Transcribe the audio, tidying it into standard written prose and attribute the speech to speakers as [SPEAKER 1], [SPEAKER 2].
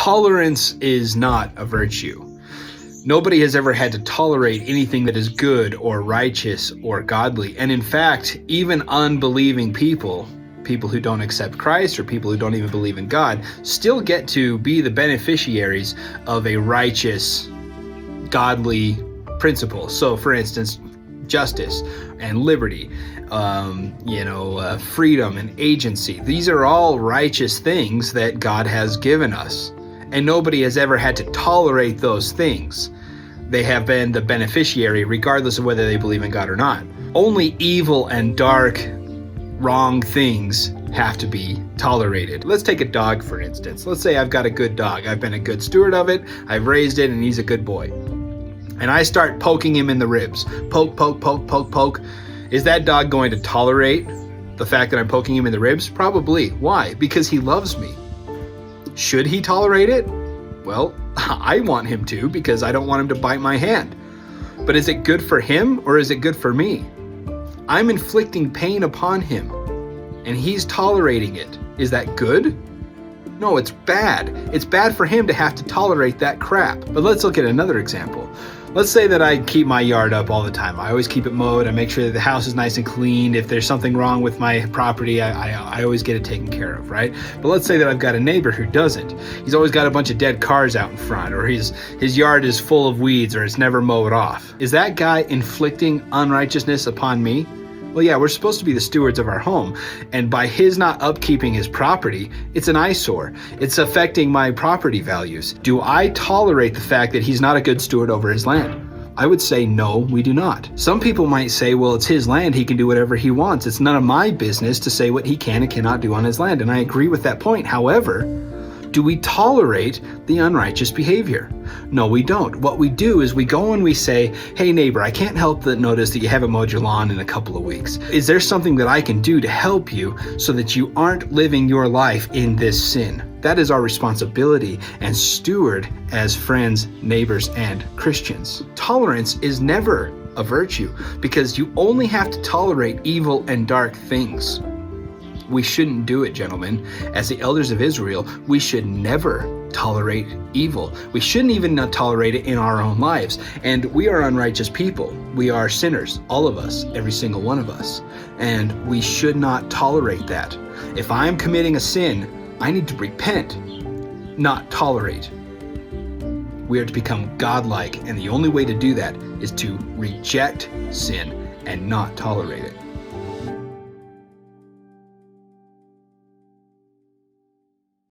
[SPEAKER 1] Tolerance is not a virtue. Nobody has ever had to tolerate anything that is good or righteous or godly. And in fact, even unbelieving people who don't accept Christ or people who don't even believe in God, still get to be the beneficiaries of a righteous, godly principle. So for instance, justice and liberty, freedom and agency. These are all righteous things that God has given us. And nobody has ever had to tolerate those things. They have been the beneficiary regardless of whether they believe in God or not. Only evil and dark, wrong things have to be tolerated. Let's take a dog, for instance. Let's say I've got a good dog. I've been a good steward of it. I've raised it and he's a good boy. And I start poking him in the ribs. Poke, poke, poke, poke, poke. Is that dog going to tolerate the fact that I'm poking him in the ribs? Probably. Why? Because he loves me. Should he tolerate it? Well, I want him to, because I don't want him to bite my hand. But is it good for him or is it good for me? I'm inflicting pain upon him and he's tolerating it. Is that good? No, it's bad. It's bad for him to have to tolerate that crap. But let's look at another example. Let's say that I keep my yard up all the time. I always keep it mowed. I make sure that the house is nice and clean. If there's something wrong with my property, I always get it taken care of, right? But let's say that I've got a neighbor who doesn't. He's always got a bunch of dead cars out in front, or his yard is full of weeds, or it's never mowed off. Is that guy inflicting unrighteousness upon me? Well, yeah, we're supposed to be the stewards of our home, and by his not upkeeping his property, it's an eyesore. It's affecting my property values. Do I tolerate the fact that he's not a good steward over his land? I would say no, we do not. Some people might say, well, it's his land, he can do whatever he wants. It's none of my business to say what he can and cannot do on his land, and I agree with that point. However, do we tolerate the unrighteous behavior? No, we don't. What we do is we go and we say, hey neighbor, I can't help but notice that you haven't mowed your lawn in a couple of weeks. Is there something that I can do to help you so that you aren't living your life in this sin? That is our responsibility and steward as friends, neighbors, and Christians. Tolerance is never a virtue because you only have to tolerate evil and dark things. We shouldn't do it, gentlemen. As the elders of Israel, we should never tolerate evil. We shouldn't even tolerate it in our own lives. And we are unrighteous people. We are sinners, all of us, every single one of us. And we should not tolerate that. If I'm committing a sin, I need to repent, not tolerate. We are to become godlike, and the only way to do that is to reject sin and not tolerate it.